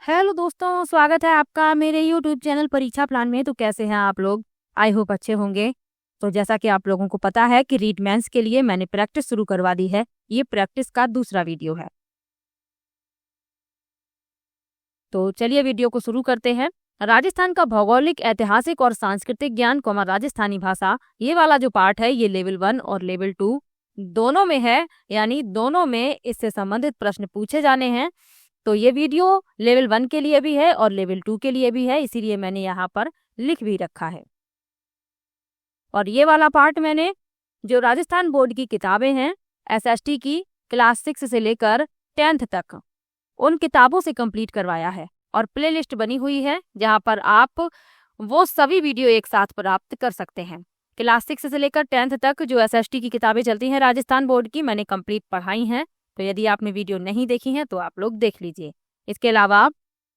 Hello दोस्तों, स्वागत है आपका मेरे यूट्यूब चैनल परीक्षा प्लान में। तो कैसे हैं आप लोग? आई होप अच्छे होंगे। तो जैसा कि आप लोगों को पता है कि रीड मेंस के लिए मैंने प्रैक्टिस शुरू करवा दी है। ये प्रैक्टिस का दूसरा वीडियो है। तो चलिए वीडियो को शुरू करते हैं। राजस्थान का भौगोलिक, ऐतिहासिक और सांस्कृतिक ज्ञान राजस्थानी भाषा, ये वाला जो पार्ट है ये लेवल 1 और लेवल 2 दोनों में है। यानी दोनों में इससे संबंधित प्रश्न पूछे जाने हैं। तो ये वीडियो लेवल 1 के लिए भी है और लेवल 2 के लिए भी है, इसीलिए मैंने यहाँ पर लिख भी रखा है। और ये वाला पार्ट मैंने जो राजस्थान बोर्ड की किताबें हैं एसएसटी की क्लास 6 से लेकर 10th तक, उन किताबों से कंप्लीट करवाया है। और प्लेलिस्ट बनी हुई है जहाँ पर आप वो सभी वीडियो एक साथ प्राप्त कर सकते हैं। क्लास 6 से लेकर 10th तक जो एसएसटी की किताबें चलती हैं राजस्थान बोर्ड की, मैंने कंप्लीट पढ़ाई हैं। तो यदि आपने वीडियो नहीं देखी है तो आप लोग देख लीजिए। इसके अलावा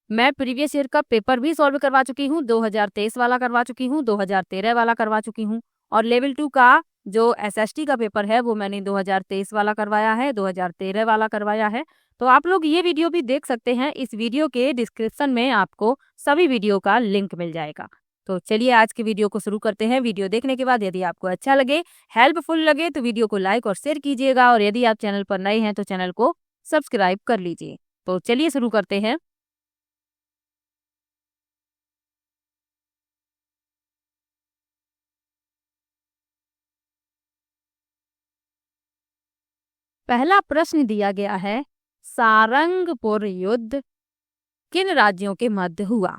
मैं प्रीवियस ईयर का पेपर भी सॉल्व करवा चुकी हूँ। 2023 वाला करवा चुकी हूँ, 2013 वाला करवा चुकी हूँ। और लेवल 2 का जो एसएसटी का पेपर है वो मैंने 2023 वाला करवाया है, 2013 वाला करवाया है। तो आप लोग ये वीडियो भी देख सकते हैं। इस वीडियो के डिस्क्रिप्शन में आपको सभी वीडियो का लिंक मिल जाएगा। तो चलिए आज के वीडियो को शुरू करते हैं। वीडियो देखने के बाद यदि आपको अच्छा लगे, हेल्पफुल लगे तो वीडियो को लाइक और शेयर कीजिएगा। और यदि आप चैनल पर नए हैं तो चैनल को सब्सक्राइब कर लीजिए। तो चलिए शुरू करते हैं। पहला प्रश्न दिया गया है, सारंगपुर युद्ध किन राज्यों के मध्य हुआ?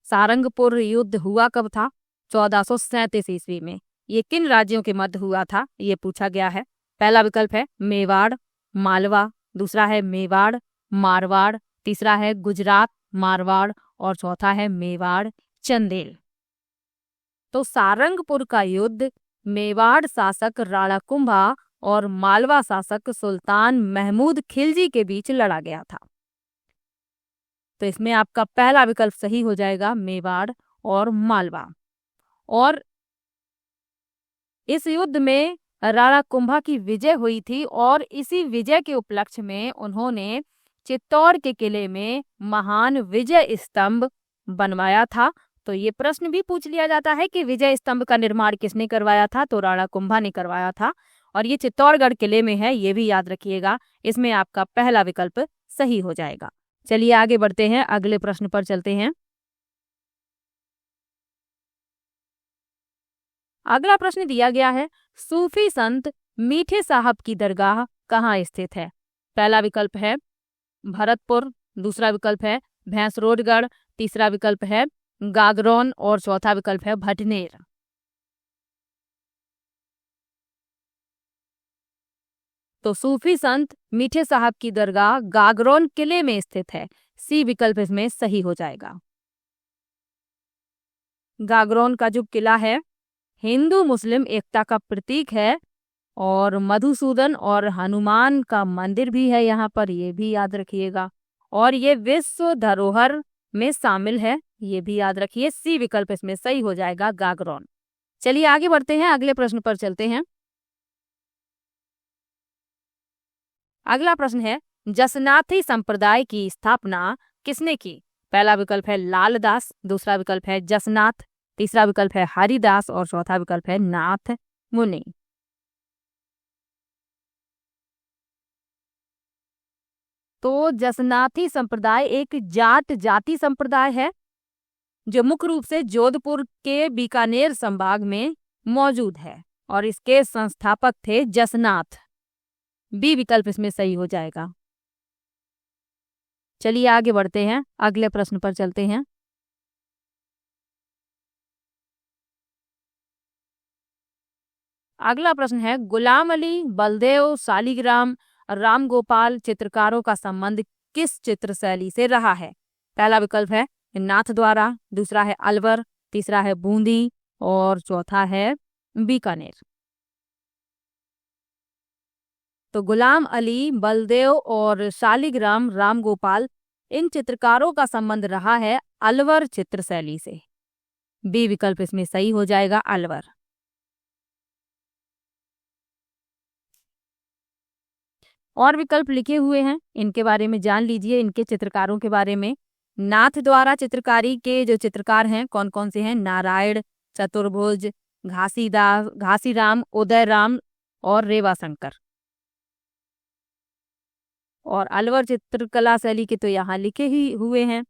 सारंगपुर युद्ध हुआ कब था? 1437 ईस्वी में। ये किन राज्यों के मध्य हुआ था ये पूछा गया है। पहला विकल्प है मेवाड़ मालवा, दूसरा है मेवाड़ मारवाड़, तीसरा है गुजरात मारवाड़ और चौथा है मेवाड़ चंदेल। तो सारंगपुर का युद्ध मेवाड़ शासक राणा कुंभा और मालवा शासक सुल्तान महमूद खिलजी के बीच लड़ा गया था। तो इसमें आपका पहला विकल्प सही हो जाएगा, मेवाड़ और मालवा। और इस युद्ध में राणा कुंभा की विजय हुई थी और इसी विजय के उपलक्ष्य में उन्होंने चित्तौड़ के किले में महान विजय स्तंभ बनवाया था। तो ये प्रश्न भी पूछ लिया जाता है कि विजय स्तंभ का निर्माण किसने करवाया था? तो राणा कुंभा ने करवाया था। और ये चित्तौड़गढ़ किले में है, ये भी याद रखिएगा। इसमें आपका पहला विकल्प सही हो जाएगा। चलिए आगे बढ़ते हैं, अगले प्रश्न पर चलते हैं। अगला प्रश्न दिया गया है, सूफी संत मीठे साहब की दरगाह कहाँ स्थित है? पहला विकल्प है भरतपुर, दूसरा विकल्प है भैंसरोडगढ़, तीसरा विकल्प है गागरौन और चौथा विकल्प है भटनेर। तो सूफी संत मीठे साहब की दरगाह गागरौन किले में स्थित है। सी विकल्प इसमें सही हो जाएगा। गागरौन का जो किला है हिंदू मुस्लिम एकता का प्रतीक है और मधुसूदन और हनुमान का मंदिर भी है यहाँ पर, ये भी याद रखिएगा। और ये विश्व धरोहर में शामिल है, ये भी याद रखिए। सी विकल्प इसमें सही हो जाएगा, गागरौन। चलिए आगे बढ़ते हैं, अगले प्रश्न पर चलते हैं। अगला प्रश्न है, जसनाथी संप्रदाय की स्थापना किसने की? पहला विकल्प है लालदास, दूसरा विकल्प है जसनाथ, तीसरा विकल्प है हरिदास और चौथा विकल्प है नाथ मुनि। तो जसनाथी संप्रदाय एक जाट जाति संप्रदाय है जो मुख्य रूप से जोधपुर के बीकानेर संभाग में मौजूद है और इसके संस्थापक थे जसनाथ। बी विकल्प इसमें सही हो जाएगा। चलिए आगे बढ़ते हैं, अगले प्रश्न पर चलते हैं। अगला प्रश्न है, गुलाम अली, बलदेव, शालिग्राम, राम गोपाल चित्रकारों का संबंध किस चित्र शैली से रहा है? पहला विकल्प है नाथ द्वारा, दूसरा है अलवर, तीसरा है बूंदी और चौथा है बीकानेर। तो गुलाम अली, बलदेव और शालिग्राम राम गोपाल, इन चित्रकारों का संबंध रहा है अलवर चित्र शैली से। बी विकल्प इसमें सही हो जाएगा, अलवर। और विकल्प लिखे हुए हैं, इनके बारे में जान लीजिए, इनके चित्रकारों के बारे में। नाथ द्वारा चित्रकारी के जो चित्रकार हैं कौन कौन से हैं? नारायण, चतुर्भुज, घासीदास, घासीराम, उदयराम और रेवाशंकर। और अलवर चित्रकला शैली के तो यहाँ लिखे ही हुए हैं।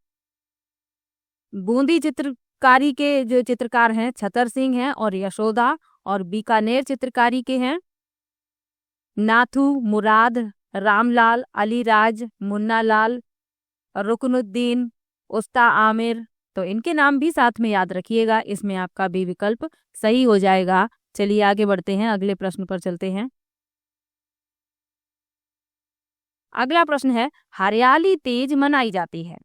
बूंदी चित्रकारी के जो चित्रकार हैं छतर सिंह हैं और यशोदा, और बीकानेर चित्रकारी के हैं नाथू, मुराद, रामलाल, अलीराज, मुन्नालाल, रुकनुद्दीन, उस्ता आमिर। तो इनके नाम भी साथ में याद रखिएगा, इसमें आपका बी विकल्प सही हो जाएगा। चलिए आगे बढ़ते हैं, अगले प्रश्न पर चलते हैं। अगला प्रश्न है, हरियाली तीज मनाई जाती है।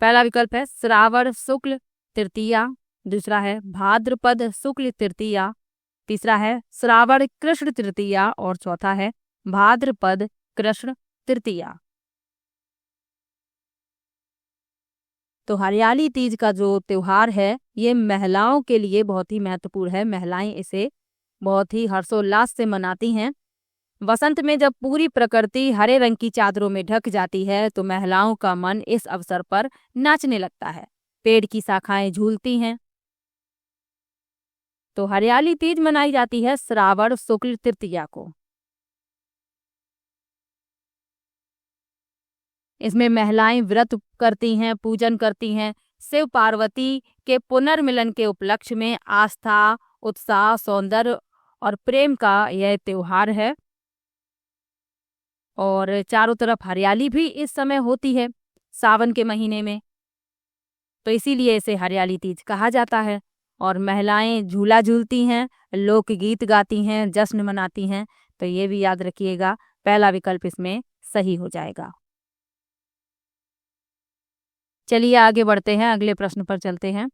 पहला विकल्प है श्रावण शुक्ल तृतीया, दूसरा है भाद्रपद शुक्ल तृतीया, तीसरा है श्रावण कृष्ण तृतीया और चौथा है भाद्रपद कृष्ण तृतीया। तो हरियाली तीज का जो त्योहार है ये महिलाओं के लिए बहुत ही महत्वपूर्ण है। महिलाएं इसे बहुत ही हर्षोल्लास से मनाती हैं। वसंत में जब पूरी प्रकृति हरे रंग की चादरों में ढक जाती है तो महिलाओं का मन इस अवसर पर नाचने लगता है, पेड़ की शाखाएं झूलती हैं। तो हरियाली तीज मनाई जाती है श्रावण शुक्ल तृतीया को। इसमें महिलाएं व्रत करती हैं, पूजन करती हैं। शिव पार्वती के पुनर्मिलन के उपलक्ष्य में आस्था, उत्साह, सौंदर्य और प्रेम का यह त्योहार है। और चारों तरफ हरियाली भी इस समय होती है सावन के महीने में, तो इसीलिए इसे हरियाली तीज कहा जाता है। और महिलाएं झूला झूलती हैं, लोकगीत गाती हैं, जश्न मनाती हैं। तो ये भी याद रखिएगा, पहला विकल्प इसमें सही हो जाएगा। चलिए आगे बढ़ते हैं, अगले प्रश्न पर चलते हैं।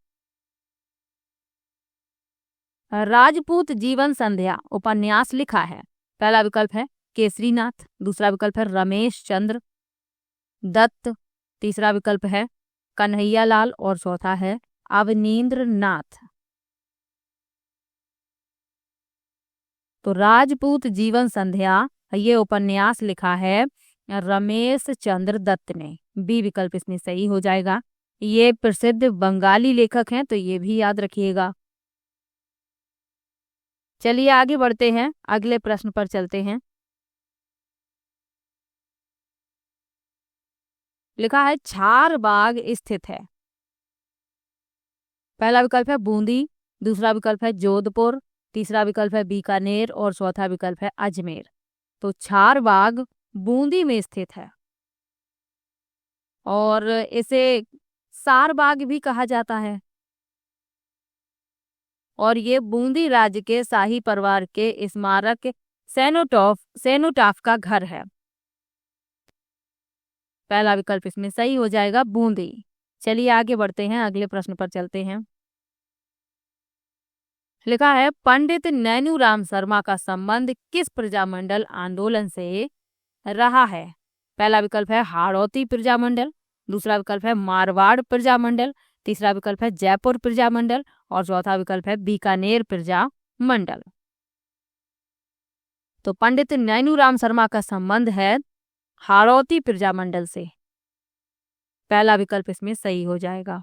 राजपूत जीवन संध्या उपन्यास लिखा है। पहला विकल्प है केसरीनाथ, दूसरा विकल्प है रमेश चंद्र दत्त, तीसरा विकल्प है कन्हैयालाल और चौथा है अवनींद्र नाथ। तो राजपूत जीवन संध्या ये उपन्यास लिखा है रमेश चंद्र दत्त ने, बी विकल्प इसमें सही हो जाएगा। ये प्रसिद्ध बंगाली लेखक हैं, तो ये भी याद रखिएगा। चलिए आगे बढ़ते हैं, अगले प्रश्न पर चलते हैं। लिखा है छार बाग स्थित है। पहला विकल्प है बूंदी, दूसरा विकल्प है जोधपुर, तीसरा विकल्प है बीकानेर और चौथा विकल्प है अजमेर। तो छार बाग बूंदी में स्थित है और इसे सार बाग भी कहा जाता है। और ये बूंदी राज्य के शाही परिवार के स्मारक सेनोटाफ का घर है। पहला विकल्प इसमें सही हो जाएगा, बूंदी। चलिए आगे बढ़ते हैं, अगले प्रश्न पर चलते हैं। लिखा है पंडित नैनूराम शर्मा का संबंध किस प्रजामंडल आंदोलन से रहा है। पहला विकल्प है हाड़ौती प्रजामंडल, दूसरा विकल्प है मारवाड़ प्रजामंडल, तीसरा विकल्प है जयपुर प्रजामंडल और चौथा विकल्प है बीकानेर प्रजामंडल। तो पंडित नैनूराम शर्मा का संबंध है हाड़ौती प्रजामंडल से, पहला विकल्प इसमें सही हो जाएगा।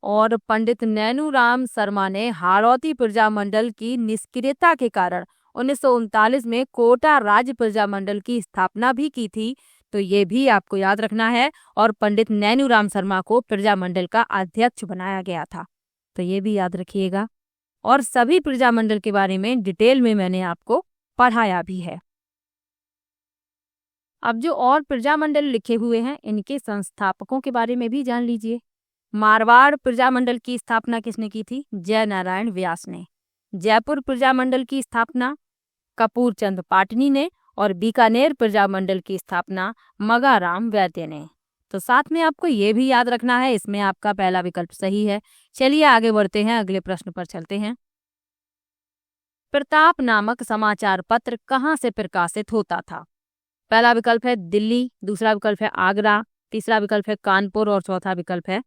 और पंडित नैनूराम शर्मा ने हाड़ौती प्रजामंडल की निष्क्रियता के कारण 1939 में कोटा राज्य प्रजामंडल की स्थापना भी की थी, तो ये भी आपको याद रखना है। और पंडित नैनूराम शर्मा को प्रजामंडल का अध्यक्ष बनाया गया था, तो ये भी याद रखिएगा। और सभी प्रजामंडल के बारे में डिटेल में मैंने आपको पढ़ाया भी है। अब जो और प्रजामंडल लिखे हुए हैं इनके संस्थापकों के बारे में भी जान लीजिए। मारवाड़ प्रजामंडल की स्थापना किसने की थी? जय नारायण व्यास ने। जयपुर प्रजामंडल की स्थापना कपूर चंद पाटनी ने और बीकानेर प्रजामंडल की स्थापना मगाराम वैद्य ने। तो साथ में आपको ये भी याद रखना है, इसमें आपका पहला विकल्प सही है। चलिए आगे बढ़ते हैं, अगले प्रश्न पर चलते हैं। प्रताप नामक समाचार पत्र कहाँ से प्रकाशित होता था? पहला विकल्प है दिल्ली, दूसरा विकल्प है आगरा, तीसरा विकल्प है कानपुर और चौथा विकल्प है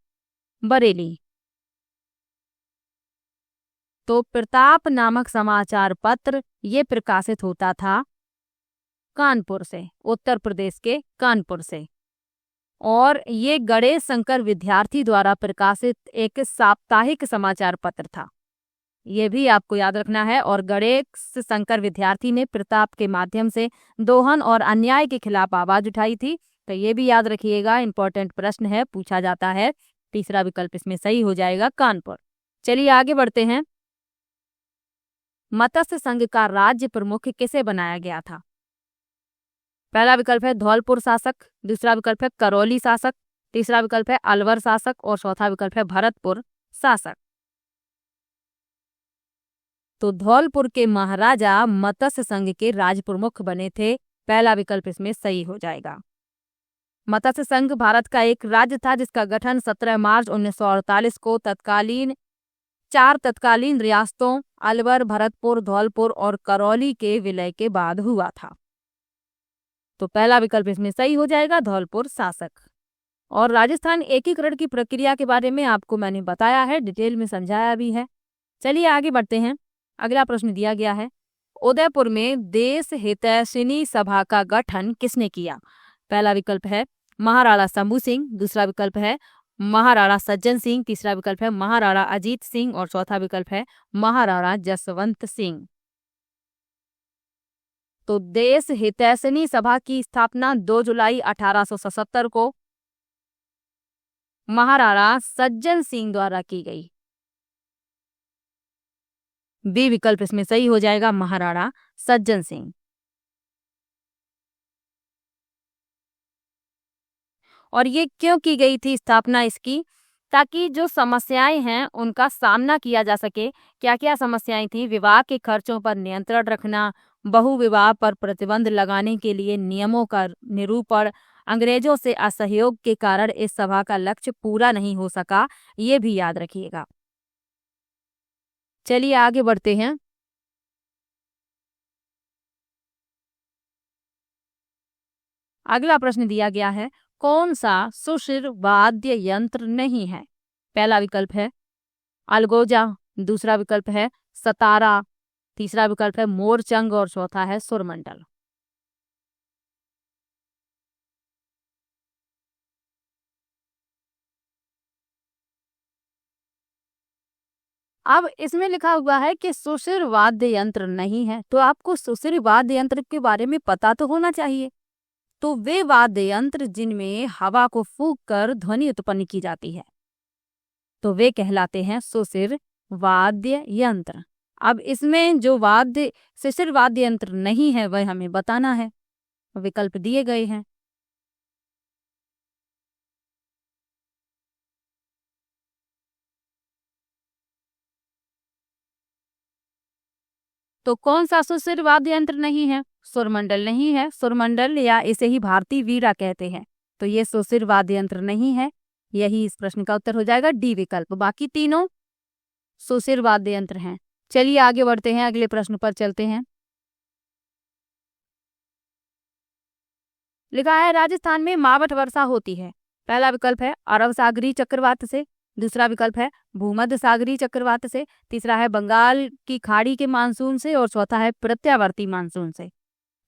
बरेली। तो प्रताप नामक समाचार पत्र ये प्रकाशित होता था कानपुर से, उत्तर प्रदेश के कानपुर से। और ये गणेश शंकर विद्यार्थी द्वारा प्रकाशित एक साप्ताहिक समाचार पत्र था, ये भी आपको याद रखना है। और गणेश शंकर विद्यार्थी ने प्रताप के माध्यम से दोहन और अन्याय के खिलाफ आवाज उठाई थी, तो ये भी याद रखिएगा, इंपॉर्टेंट प्रश्न है, पूछा जाता है। तीसरा विकल्प इसमें सही हो जाएगा, कानपुर। चलिए आगे बढ़ते हैं। मत्स्य संघ का राज्य प्रमुख किसे बनाया गया था? पहला विकल्प है धौलपुर शासक, दूसरा विकल्प है करौली शासक, तीसरा विकल्प है अलवर शासक और चौथा विकल्प है भरतपुर शासक। तो धौलपुर के महाराजा मत्स्य संघ के राज प्रमुख बने थे, पहला विकल्प इसमें सही हो जाएगा। मत्स्य संघ भारत का एक राज्य था जिसका गठन 17 मार्च 1948 को चार तत्कालीन रियासतों अलवर, भरतपुर, धौलपुर और करौली के विलय के बाद हुआ था। तो पहला विकल्प इसमें सही हो जाएगा, धौलपुर शासक। और राजस्थान एकीकरण की प्रक्रिया के बारे में आपको मैंने बताया है, डिटेल में समझाया भी है। चलिए आगे बढ़ते हैं। अगला प्रश्न दिया गया है, उदयपुर में देश हितैषिणी सभा का गठन किसने किया? पहला विकल्प है महाराणा शंभू सिंह, दूसरा विकल्प है महाराणा सज्जन सिंह, तीसरा विकल्प है महाराणा अजीत सिंह और चौथा विकल्प है महाराणा जसवंत सिंह। तो देश हितैषिणी सभा की स्थापना 2 जुलाई 1877 को महाराणा सज्जन सिंह द्वारा की गई। बी विकल्प इसमें सही हो जाएगा, महाराणा सज्जन सिंह। और ये क्यों की गई थी स्थापना इसकी? ताकि जो समस्याएं हैं उनका सामना किया जा सके। क्या क्या समस्याएं थी? विवाह के खर्चों पर नियंत्रण रखना, बहुविवाह पर प्रतिबंध लगाने के लिए नियमों का निरूपण, अंग्रेजों से असहयोग के कारण इस सभा का लक्ष्य पूरा नहीं हो सका, ये भी याद रखिएगा। चलिए आगे बढ़ते हैं। अगला प्रश्न दिया गया है, कौन सा सुशिर वाद्य यंत्र नहीं है? पहला विकल्प है अलगोजा, दूसरा विकल्प है सतारा, तीसरा विकल्प है मोरचंग और चौथा है सुरमंडल। अब इसमें लिखा हुआ है कि सुशिर वाद्य यंत्र नहीं है, तो आपको सुशिर वाद्य यंत्र के बारे में पता तो होना चाहिए। तो वे वाद्य यंत्र जिनमें हवा को फूंक कर ध्वनि उत्पन्न की जाती है, तो वे कहलाते हैं सुशिर वाद्य यंत्र। अब इसमें जो सुशिर वाद्य यंत्र नहीं है वह हमें बताना है, विकल्प दिए गए हैं। तो कौन सा सुशिर वाद्य यंत्र नहीं है? सुरमंडल नहीं है, सुरमंडल या इसे ही भारतीय वीणा कहते हैं, तो ये सुशिर वाद्य यंत्र नहीं है। यही इस प्रश्न का उत्तर हो जाएगा, डी विकल्प। बाकी तीनों सुशिर वाद्य यंत्र हैं। चलिए आगे बढ़ते हैं, अगले प्रश्न पर चलते हैं। लिखा है राजस्थान में मावठ वर्षा होती है। पहला विकल्प है अरब सागरीय चक्रवात से, दूसरा विकल्प है भूमध्य सागरीय चक्रवात से, तीसरा है बंगाल की खाड़ी के मानसून से और चौथा है प्रत्यावर्ती मानसून से।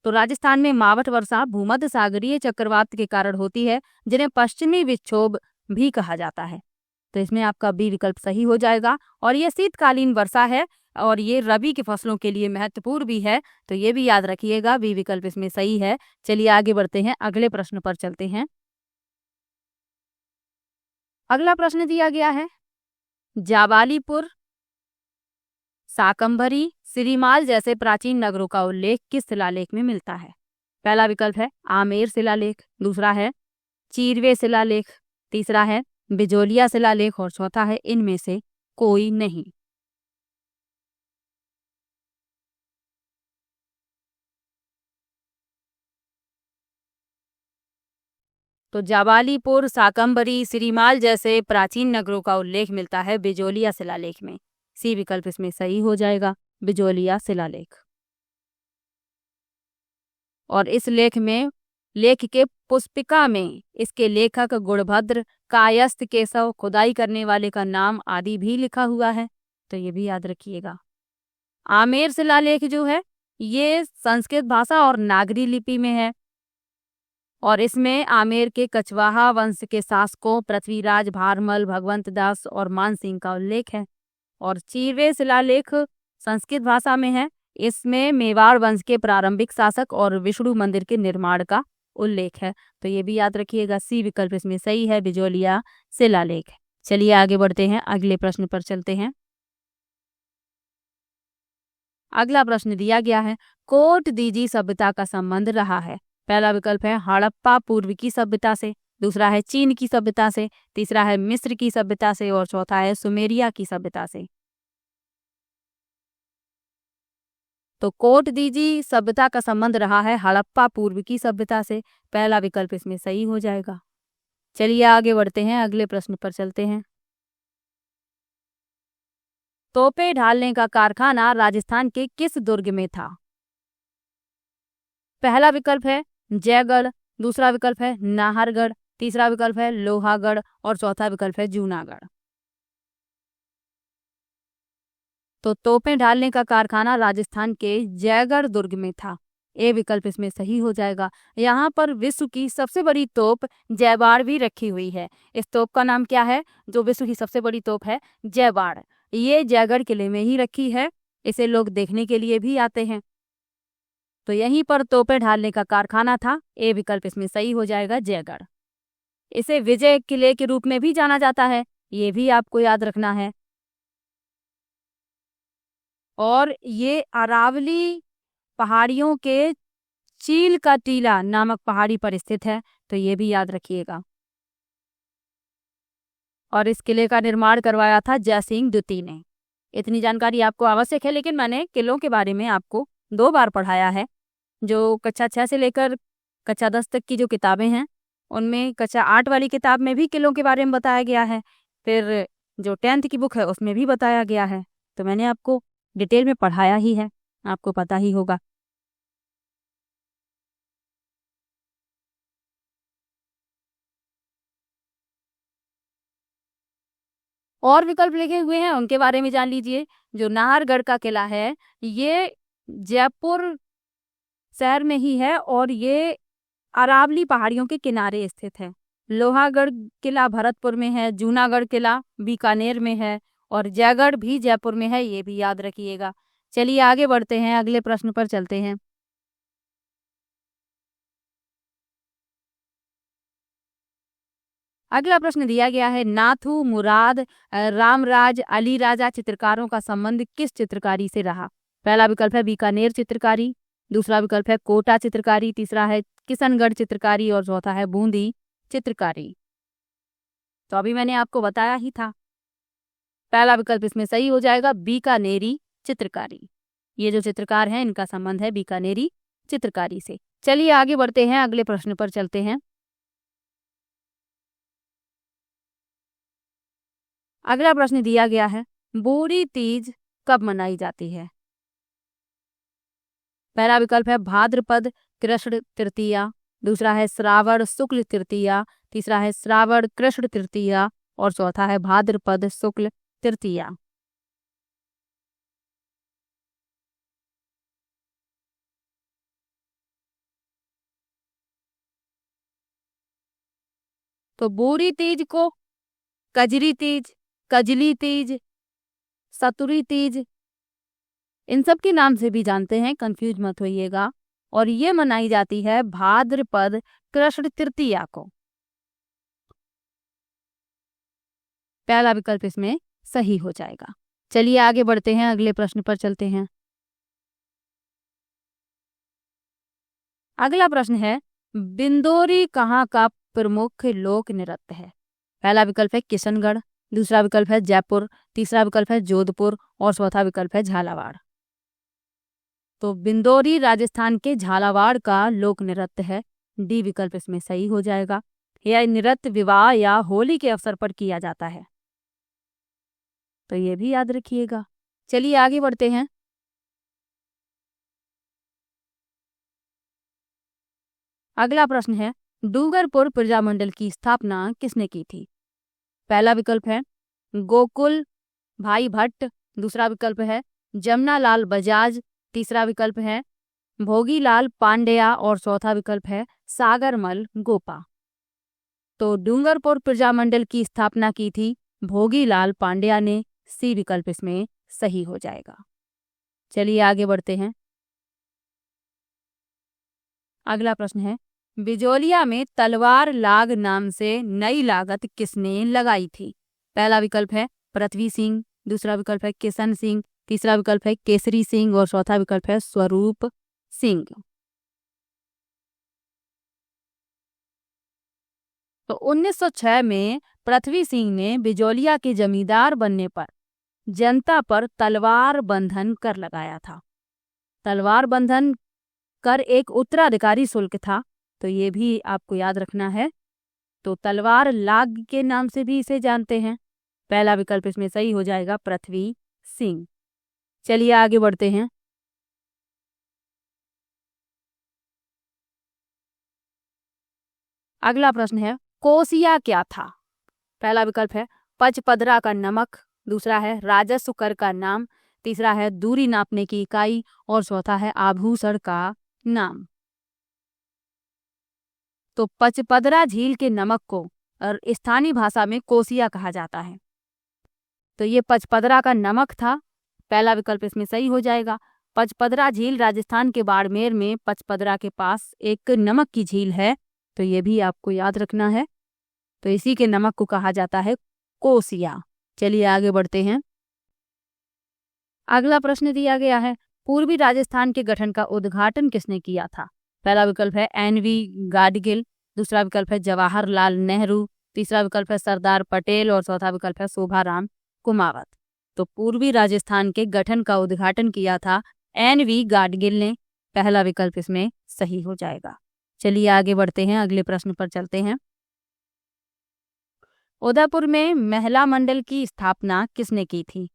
तो राजस्थान में मावठ वर्षा भूमध्य सागरीय चक्रवात के कारण होती है, जिन्हें पश्चिमी विक्षोभ भी कहा जाता है। तो इसमें आपका बी विकल्प सही हो जाएगा। और ये शीतकालीन वर्षा है और ये रबी की फसलों के लिए महत्वपूर्ण भी है, तो ये भी याद रखिएगा, बी विकल्प इसमें सही है। चलिए आगे बढ़ते हैं, अगले प्रश्न पर चलते हैं। अगला प्रश्न दिया गया है, जाबालीपुर, शाकंभरी, सिरीमाल जैसे प्राचीन नगरों का उल्लेख किस शिलालेख में मिलता है? पहला विकल्प है आमेर शिलालेख, दूसरा है चीरवे शिलालेख, तीसरा है बिजोलिया शिलालेख और चौथा है इनमें से कोई नहीं। तो जाबालीपुर, शाकंभरी, सिरीमाल जैसे प्राचीन नगरों का उल्लेख मिलता है बिजोलिया शिलालेख में। सी विकल्प इसमें सही हो जाएगा, बिजोलिया शिलालेख। और इस लेख के पुष्पिका में इसके लेखक गुणभद्र, कायस्थ केशव, खुदाई करने वाले का नाम आदि भी लिखा हुआ है, तो ये भी याद रखिएगा। आमेर शिलालेख जो है ये संस्कृत भाषा और नागरी लिपि में है और इसमें आमेर के कछवाहा वंश के शासकों पृथ्वीराज, भारमल, भगवंत दास और मान सिंह का उल्लेख है। और चीरवे शिलालेख संस्कृत भाषा में है। इसमें मेवाड़ वंश के प्रारंभिक शासक और विष्णु मंदिर के निर्माण का उल्लेख है। तो ये भी याद रखिएगा, सी विकल्प इसमें सही है, बिजोलिया शिलालेख। चलिए आगे बढ़ते हैं, अगले प्रश्न पर चलते हैं। अगला प्रश्न दिया गया है, कोट दीजी सभ्यता का संबंध रहा है। पहला विकल्प है हड़प्पा पूर्व की सभ्यता से, दूसरा है चीन की सभ्यता से, तीसरा है मिस्र की सभ्यता से और चौथा है सुमेरिया की सभ्यता से। तो कोट दीजी सभ्यता का संबंध रहा है हड़प्पा पूर्व की सभ्यता से। पहला विकल्प इसमें सही हो जाएगा। चलिए आगे बढ़ते हैं, अगले प्रश्न पर चलते हैं। तोपे ढालने का कारखाना राजस्थान के किस दुर्ग में था? पहला विकल्प है जयगढ़, दूसरा विकल्प है नाहरगढ़, तीसरा विकल्प है लोहागढ़ और चौथा विकल्प है जूनागढ़। तो तोपें ढालने का कारखाना राजस्थान के जयगढ़ दुर्ग में था। ए विकल्प इसमें सही हो जाएगा। यहाँ पर विश्व की सबसे बड़ी तोप जयबाड़ भी रखी हुई है। इस तोप का नाम क्या है? जो विश्व की सबसे बड़ी तोप है जयबाड़, ये जयगढ़ किले में ही रखी है। इसे लोग देखने के लिए भी आते हैं। तो यहीं पर तोपें ढालने का कारखाना था। ए विकल्प इसमें सही हो जाएगा, जयगढ़। इसे विजय किले के रूप में भी जाना जाता है, ये भी आपको याद रखना है। और ये अरावली पहाड़ियों के चील का टीला नामक पहाड़ी पर स्थित है, तो ये भी याद रखिएगा। और इस किले का निर्माण करवाया था जयसिंह द्वितीय ने। इतनी जानकारी आपको आवश्यक है, लेकिन मैंने किलों के बारे में आपको 2 बार पढ़ाया है। जो कक्षा 6 से लेकर कक्षा 10 तक की जो किताबें हैं, उनमें कक्षा 8 वाली किताब में भी किलों के बारे में बताया गया है। फिर जो 10th की बुक है उसमें भी बताया गया है। तो मैंने आपको डिटेल में पढ़ाया ही है, आपको पता ही होगा। और विकल्प लिखे हुए हैं, उनके बारे में जान लीजिए। जो नाहरगढ़ का किला है, ये जयपुर शहर में ही है और ये अरावली पहाड़ियों के किनारे स्थित है। लोहागढ़ किला भरतपुर में है, जूनागढ़ किला बीकानेर में है और जयगढ़ भी जयपुर में है, ये भी याद रखिएगा। चलिए आगे बढ़ते हैं, अगले प्रश्न पर चलते हैं। अगला प्रश्न दिया गया है, नाथू, मुराद, रामराज, अली राजा चित्रकारों का संबंध किस चित्रकारी से रहा? पहला विकल्प है बीकानेर चित्रकारी, दूसरा विकल्प है कोटा चित्रकारी, तीसरा है किशनगढ़ चित्रकारी और चौथा है बूंदी चित्रकारी। तो अभी मैंने आपको बताया ही था, पहला विकल्प इसमें सही हो जाएगा, बीकानेरी चित्रकारी। ये जो चित्रकार हैं इनका संबंध है बीकानेरी चित्रकारी से। चलिए आगे बढ़ते हैं, अगले प्रश्न पर चलते हैं। अगला प्रश्न दिया गया है, बूढ़ी तीज कब मनाई जाती है? पहला विकल्प है भाद्रपद कृष्ण तृतीया, दूसरा है श्रावण शुक्ल तृतीया, तीसरा है श्रावण कृष्ण तृतीया और चौथा है भाद्रपद शुक्ल तृतीया। तो बूढ़ी तीज को कजरी तीज, कजली तीज, सतुरी तीज, इन सब के नाम से भी जानते हैं, कंफ्यूज मत होइएगा। और ये मनाई जाती है भाद्रपद कृष्ण तृतीया को। पहला विकल्प इसमें सही हो जाएगा। चलिए आगे बढ़ते हैं, अगले प्रश्न पर चलते हैं। अगला प्रश्न है, बिंदोरी कहाँ का प्रमुख लोक नृत्य है? पहला विकल्प है किशनगढ़, दूसरा विकल्प है जयपुर, तीसरा विकल्प है जोधपुर और चौथा विकल्प है झालावाड़। तो बिंदोरी राजस्थान के झालावाड़ का लोक नृत्य है। डी विकल्प इसमें सही हो जाएगा। यह नृत्य विवाह या होली के अवसर पर किया जाता है, तो ये भी याद रखिएगा। चलिए आगे बढ़ते हैं। अगला प्रश्न है, डूंगरपुर प्रजामंडल की स्थापना किसने की थी? पहला विकल्प है गोकुल भाई भट्ट, दूसरा विकल्प है जमना लाल बजाज, तीसरा विकल्प है भोगीलाल पांड्या और चौथा विकल्प है सागरमल गोपा। तो डूंगरपुर प्रजामंडल की स्थापना की थी भोगीलाल पांड्या ने। सी विकल्प इसमें सही हो जाएगा। चलिए आगे बढ़ते हैं। अगला प्रश्न है बिजोलिया में तलवार लाग नाम से नई लागत किसने लगाई थी? पहला विकल्प है पृथ्वी सिंह, दूसरा विकल्प है किशन सिंह, तीसरा विकल्प है केसरी सिंह और चौथा विकल्प है स्वरूप सिंह। तो 1906 में पृथ्वी सिंह ने बिजोलिया के जमींदार बनने पर जनता पर तलवार बंधन कर लगाया था। तलवार बंधन कर एक उत्तराधिकारी शुल्क था, तो ये भी आपको याद रखना है। तो तलवार लाग के नाम से भी इसे जानते हैं। पहला विकल्प इसमें सही हो जाएगा पृथ्वी सिंह। चलिए आगे बढ़ते हैं। अगला प्रश्न है कोसिया क्या था? पहला विकल्प है पचपदरा का नमक, दूसरा है राजस्व कर का नाम, तीसरा है दूरी नापने की इकाई और चौथा है आभूषण का नाम। तो पचपदरा झील के नमक को और स्थानीय भाषा में कोसिया कहा जाता है। तो ये पचपदरा का नमक था। पहला विकल्प इसमें सही हो जाएगा। पचपदरा झील राजस्थान के बाड़मेर में पचपदरा के पास एक नमक की झील है, तो ये भी आपको याद रखना है। तो इसी के नमक को कहा जाता है कोसिया। चलिए आगे बढ़ते हैं। अगला प्रश्न दिया गया है पूर्वी राजस्थान के गठन का उद्घाटन किसने किया था? पहला विकल्प है एनवी गाडगिल, दूसरा विकल्प है जवाहरलाल नेहरू, तीसरा विकल्प है सरदार पटेल और चौथा विकल्प है शोभाराम कुमावत। तो पूर्वी राजस्थान के गठन का उद्घाटन किया था एनवी गाडगिल ने। पहला विकल्प इसमें सही हो जाएगा। चलिए आगे बढ़ते हैं, अगले प्रश्न पर चलते हैं। उदयपुर में महिला मंडल की स्थापना किसने की थी?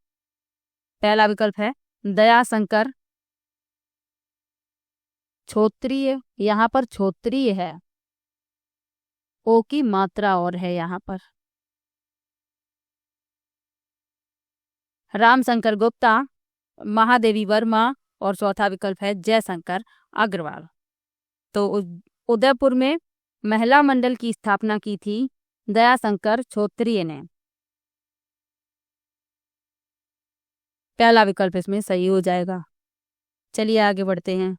पहला विकल्प है दयाशंकर छोत्रीय, यहाँ पर छोत्रीय है, ओ की मात्रा और है यहाँ पर। रामशंकर गुप्ता, महादेवी वर्मा और चौथा विकल्प है जयशंकर अग्रवाल। तो उदयपुर में महिला मंडल की स्थापना की थी दयाशंकर छोत्रीय ने। पहला विकल्प इसमें सही हो जाएगा। चलिए आगे बढ़ते हैं।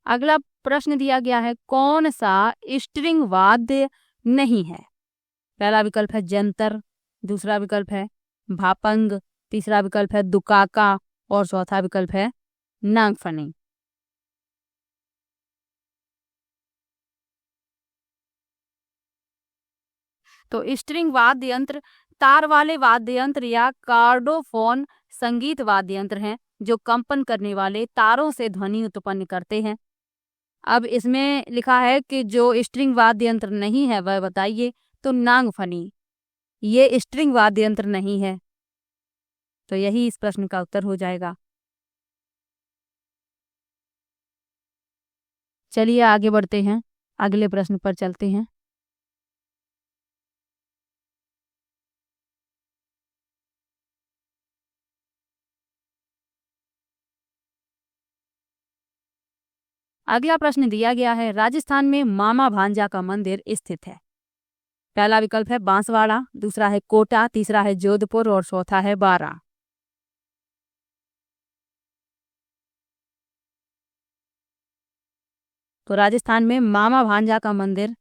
अगला प्रश्न दिया गया है कौन सा स्ट्रिंग वाद्य नहीं है? पहला विकल्प है जंतर, दूसरा विकल्प है भापंग, तीसरा विकल्प है दुकाका और चौथा विकल्प है नागफनी। तो स्ट्रिंग वाद्य यंत्र तार वाले वाद्य यंत्र या कार्डोफोन संगीत वाद्य यंत्र हैं जो कंपन करने वाले तारों से ध्वनि उत्पन्न करते हैं। अब इसमें लिखा है कि जो स्ट्रिंग वाद्य यंत्र नहीं है वह बताइए। तो नागफनी ये स्ट्रिंग वाद्य यंत्र नहीं है, तो यही इस प्रश्न का उत्तर हो जाएगा। चलिए आगे बढ़ते हैं, अगले प्रश्न पर चलते हैं। अगला प्रश्न दिया गया है राजस्थान में मामा भांजा का मंदिर स्थित है। पहला विकल्प है बांसवाड़ा, दूसरा है कोटा, तीसरा है जोधपुर और चौथा है बारा। तो राजस्थान में मामा भांजा का मंदिर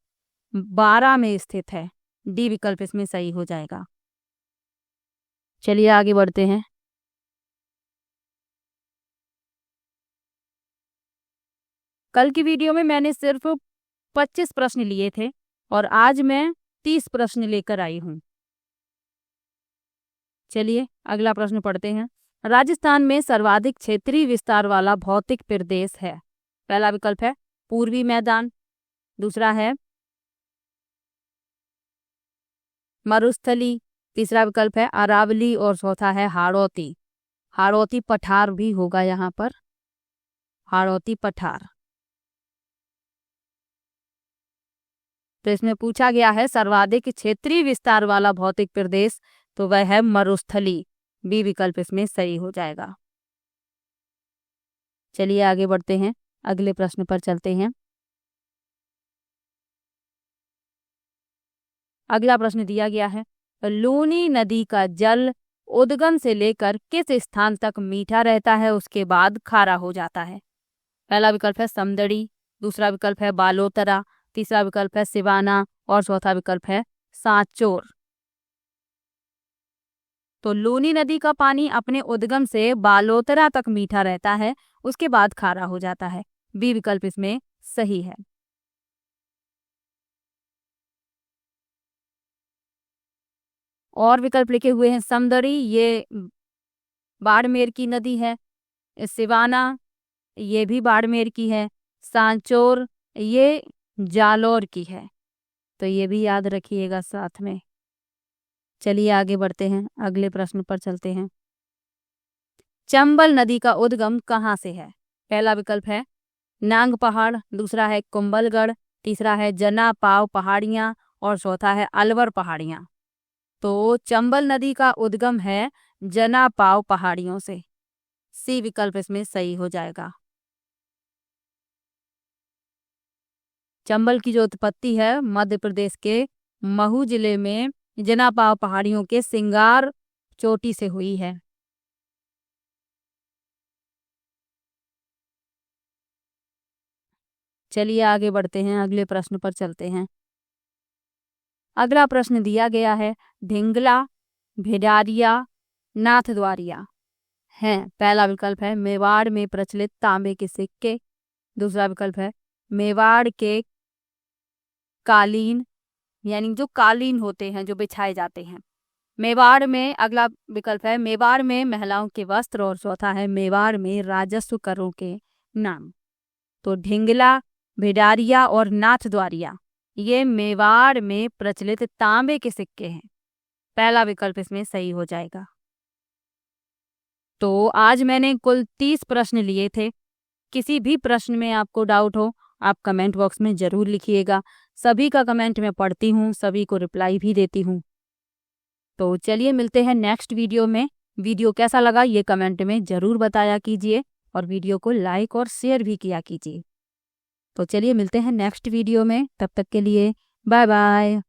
बारा में स्थित है। डी विकल्प इसमें सही हो जाएगा। चलिए आगे बढ़ते हैं। कल की वीडियो में मैंने सिर्फ 25 प्रश्न लिए थे और आज मैं 30 प्रश्न लेकर आई हूँ। चलिए अगला प्रश्न पढ़ते हैं। राजस्थान में सर्वाधिक क्षेत्रीय विस्तार वाला भौतिक प्रदेश है। पहला विकल्प है पूर्वी मैदान, दूसरा है मरुस्थली, तीसरा विकल्प है अरावली और चौथा है हाड़ौती। हाड़ौती पठार भी होगा यहाँ पर, हाड़ौती पठार। तो इसमें पूछा गया है सर्वाधिक क्षेत्रीय विस्तार वाला भौतिक प्रदेश, तो वह है मरुस्थली। बी विकल्प इसमें सही हो जाएगा। चलिए आगे बढ़ते हैं, अगले प्रश्न पर चलते हैं। अगला प्रश्न दिया गया है, लूनी नदी का जल उद्गम से लेकर किस स्थान तक मीठा रहता है उसके बाद खारा हो जाता है? पहला विकल्प है समदड़ी, दूसरा विकल्प है बालोतरा, तीसरा विकल्प है सिवाना और चौथा विकल्प है सांचौर। तो लूनी नदी का पानी अपने उद्गम से बालोतरा तक मीठा रहता है, उसके बाद खारा हो जाता है। बी विकल्प इसमें सही है। और विकल्प लिखे हुए हैं समदड़ी, ये बाड़मेर की नदी है, सिवाना ये भी बाड़मेर की है, सांचौर ये जालौर की है। तो ये भी याद रखिएगा साथ में। चलिए आगे बढ़ते हैं, अगले प्रश्न पर चलते हैं। चंबल नदी का उद्गम कहाँ से है? पहला विकल्प है नांग पहाड़, दूसरा है कुंभलगढ़, तीसरा है जना पाव पहाड़ियाँ और चौथा है अलवर पहाड़ियाँ। तो चंबल नदी का उद्गम है जना पाव पहाड़ियों से। सी विकल्प इसमें सही हो जाएगा। चंबल की जो उत्पत्ति है मध्य प्रदेश के महू जिले में जना पाव पहाड़ियों के सिंगार चोटी से हुई है। चलिए आगे बढ़ते हैं, अगले प्रश्न पर चलते हैं। अगला प्रश्न दिया गया है, ढिंगला, भिडारिया, नाथद्वारिया हैं। पहला विकल्प है मेवाड़ में प्रचलित तांबे के सिक्के, दूसरा विकल्प है मेवाड़ के कालीन, यानी जो कालीन होते हैं जो बिछाए जाते हैं मेवाड़ में। अगला विकल्प है मेवाड़ में महिलाओं के वस्त्र और चौथा है मेवाड़ में राजस्व करों के नाम। तो ढिंगला, भिडारिया और नाथद्वारिया ये मेवाड़ में प्रचलित तांबे के सिक्के हैं। पहला विकल्प इसमें सही हो जाएगा। तो आज मैंने कुल 30 प्रश्न लिए थे। किसी भी प्रश्न में आपको डाउट हो आप कमेंट बॉक्स में ज़रूर लिखिएगा। सभी का कमेंट मैं पढ़ती हूँ, सभी को रिप्लाई भी देती हूँ। तो चलिए मिलते हैं नेक्स्ट वीडियो में। वीडियो कैसा लगा ये कमेंट में ज़रूर बताया कीजिए और वीडियो को लाइक और शेयर भी किया कीजिए। तो चलिए मिलते हैं नेक्स्ट वीडियो में, तब तक के लिए बाय बाय।